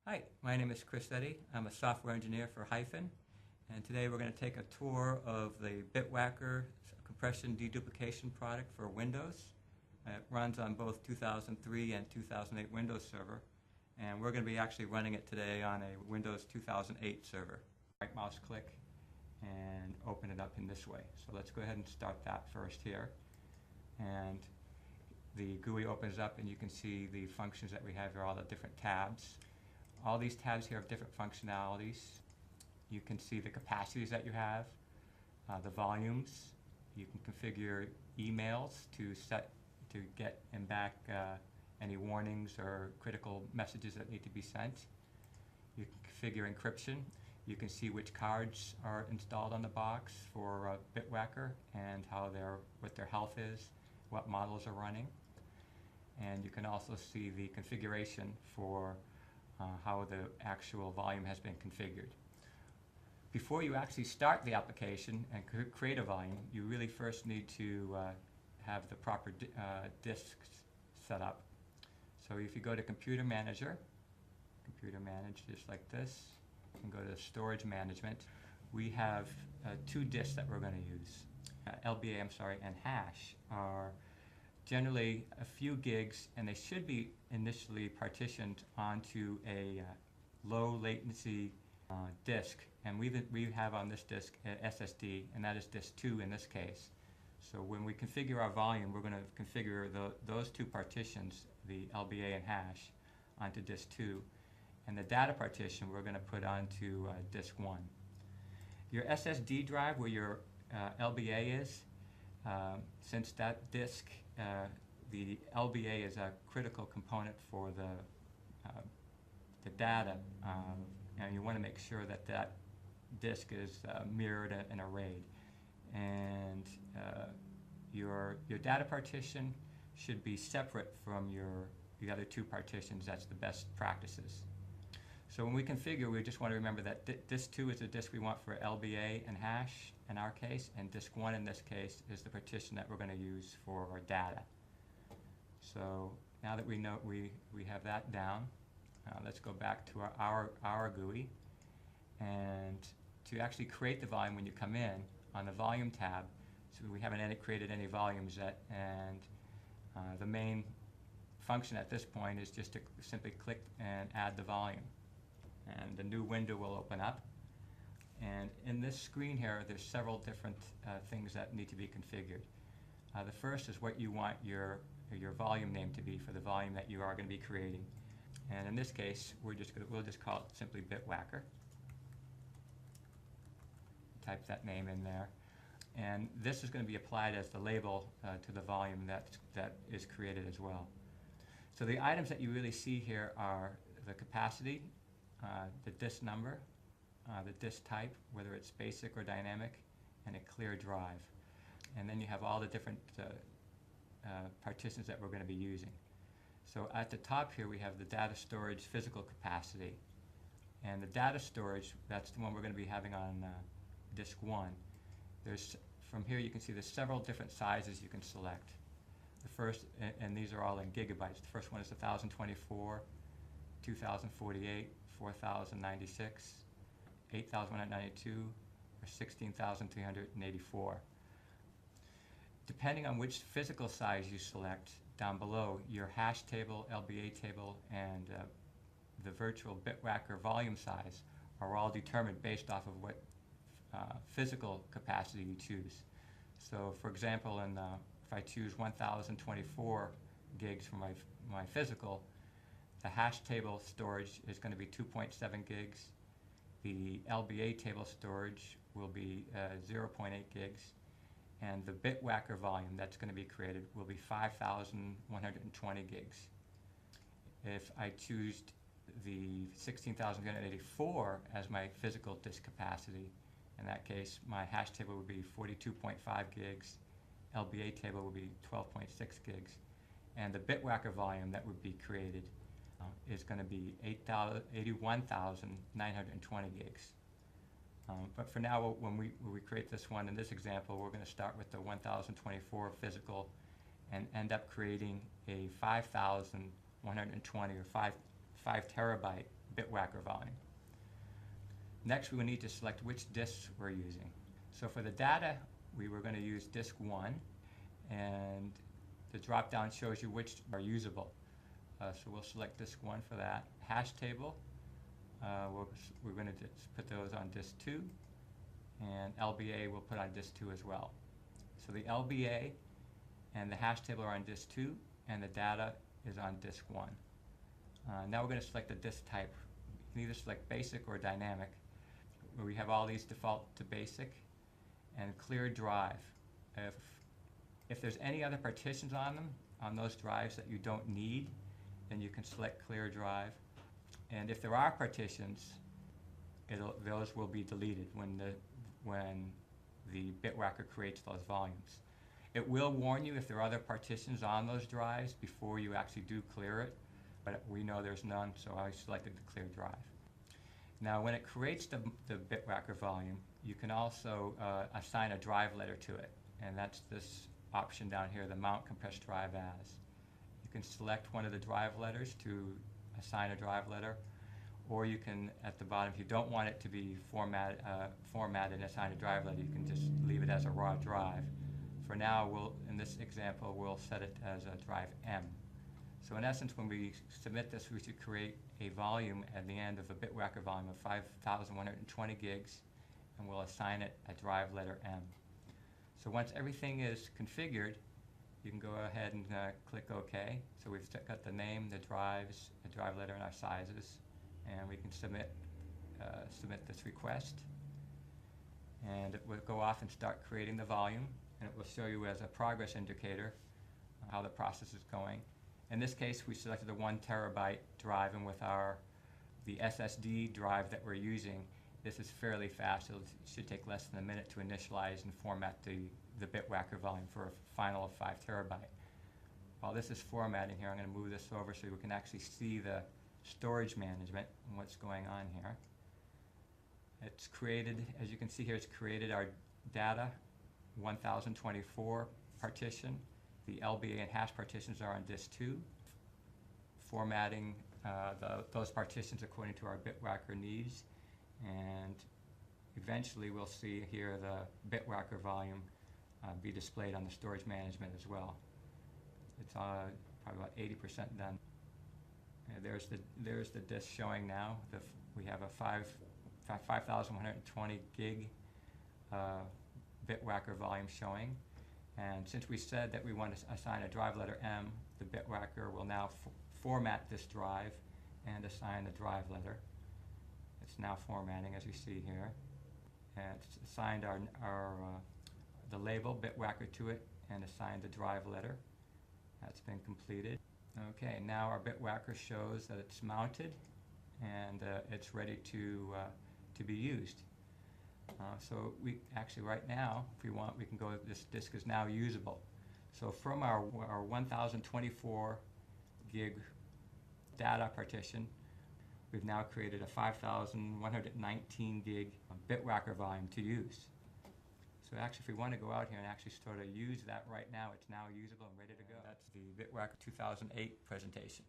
Hi, my name is Chris Eddy. I'm a software engineer for Hifn, and today we're going to take a tour of the BitWackr compression deduplication product for Windows. It runs on both 2003 and 2008 Windows Server, and we're going to be actually running it today on a Windows 2008 server. Right mouse click and open it up in this way. So let's go ahead and start that first here. And the GUI opens up and you can see the functions that we have here, all the different tabs. All these tabs here have different functionalities. You can see the capacities that you have, the volumes. You can configure emails to get and back any warnings or critical messages that need to be sent. You can configure encryption. You can see which cards are installed on the box for BitWackr and what their health is, what models are running. And you can also see the configuration for how the actual volume has been configured. Before you actually start the application and create a volume, you really first need to have the proper disks set up. So if you go to Computer Manager, Manage just like this, and go to Storage Management, we have two disks that we're going to use. LBA, and hash are generally a few gigs, and they should be initially partitioned onto a low latency disk. And we have on this disk an SSD, and that is disk 2 in this case. So when we configure our volume, we're going to configure those two partitions, the LBA and hash, onto disk 2. And the data partition we're going to put onto disk 1. Your SSD drive, where your LBA is, since that disk, the LBA is a critical component for the data, and you want to make sure that that disk is mirrored and arrayed. And your data partition should be separate from the other two partitions. That's the best practices. So when we configure, we just want to remember that disk 2 is the disk we want for LBA and hash in our case, and disk 1 in this case is the partition that we're going to use for our data. So now that we know we have that down, let's go back to our GUI. And to actually create the volume when you come in, on the Volume tab, so we haven't created any volumes yet, and the main function at this point is just to simply click and add the volume. And the new window will open up. And in this screen here, there's several different things that need to be configured. The first is what you want your volume name to be for the volume that you are going to be creating. And in this case, we'll just call it simply BitWackr. Type that name in there. And this is going to be applied as the label to the volume that is created as well. So the items that you really see here are the capacity, the disk number, the disk type, whether it's basic or dynamic, and a clear drive. And then you have all the different partitions that we're going to be using. So at the top here we have the data storage physical capacity. And the data storage, that's the one we're going to be having on disk 1. From here you can see there's several different sizes you can select. The first, and these are all in gigabytes, the first one is 1024, 2048, 4096, 8192, or 16384. Depending on which physical size you select, down below, your hash table, LBA table, and the virtual BitWackr volume size are all determined based off of what physical capacity you choose. So for example, if I choose 1024 gigs for my physical, the hash table storage is going to be 2.7 gigs. The LBA table storage will be 0.8 gigs. And the BitWackr volume that's going to be created will be 5,120 gigs. If I choose the 16,384 as my physical disk capacity, in that case my hash table would be 42.5 gigs, LBA table would be 12.6 gigs, and the BitWackr volume that would be created is going to be 81,920 gigs. But for now, when we create this one, in this example, we're going to start with the 1024 physical and end up creating a 5,120 or 5 terabyte BitWackr volume. Next, we will need to select which disks we're using. So for the data, we were going to use disk 1, and the drop-down shows you which are usable. So we'll select disk 1 for that. Hash table, we're going to put those on disk 2, and LBA we'll put on disk 2 as well. So the LBA and the hash table are on disk 2, and the data is on disk 1. Now we're going to select the disk type. You can either select basic or dynamic, where we have all these default to basic, and clear drive. If there's any other partitions on them, on those drives that you don't need, then you can select clear drive. And if there are partitions, those will be deleted when the BitWackr creates those volumes. It will warn you if there are other partitions on those drives before you actually do clear it, but we know there's none, so I selected the clear drive. Now, when it creates the BitWackr volume, you can also assign a drive letter to it, and that's this option down here, the Mount Compressed Drive As. You can select one of the drive letters to assign a drive letter, or you can, at the bottom, if you don't want it to be formatted and assign a drive letter, you can just leave it as a raw drive. For now, in this example, we'll set it as a drive M. So in essence, when we submit this, we should create a volume at the end of a BitWackr volume of 5,120 gigs, and we'll assign it a drive letter M. So once everything is configured, you can go ahead and click OK. So we've got the name, the drives, the drive letter, and our sizes, and we can submit this request. And it will go off and start creating the volume, and it will show you as a progress indicator how the process is going. In this case, we selected a 1 terabyte drive, and with the SSD drive that we're using, this is fairly fast. It should take less than a minute to initialize and format the BitWackr volume for a final of 5 terabyte. While this is formatting here, I'm going to move this over so we can actually see the storage management and what's going on here. It's created, as you can see here, it's created our data 1024 partition. The LBA and hash partitions are on disk 2, formatting those partitions according to our BitWackr needs, and eventually we'll see here the BitWackr volume be displayed on the storage management as well. It's probably about 80% done. There's the disk showing now. We have a 5,120 gig BitWackr volume showing. And since we said that we want to assign a drive letter M, the BitWackr will now format this drive and assign the drive letter. It's now formatting, as you see here. And it's assigned the label BitWackr to it and assigned the drive letter. That's been completed. Okay, now our BitWackr shows that it's mounted and it's ready to be used. So we actually right now, if we want, we can go, this disk is now usable. So from our 1024 gig data partition, we've now created a 5,119 gig BitWackr volume to use. So actually, if we want to go out here and actually sort of use that right now, it's now usable and ready to go. That's the BitWackr 2008 presentation.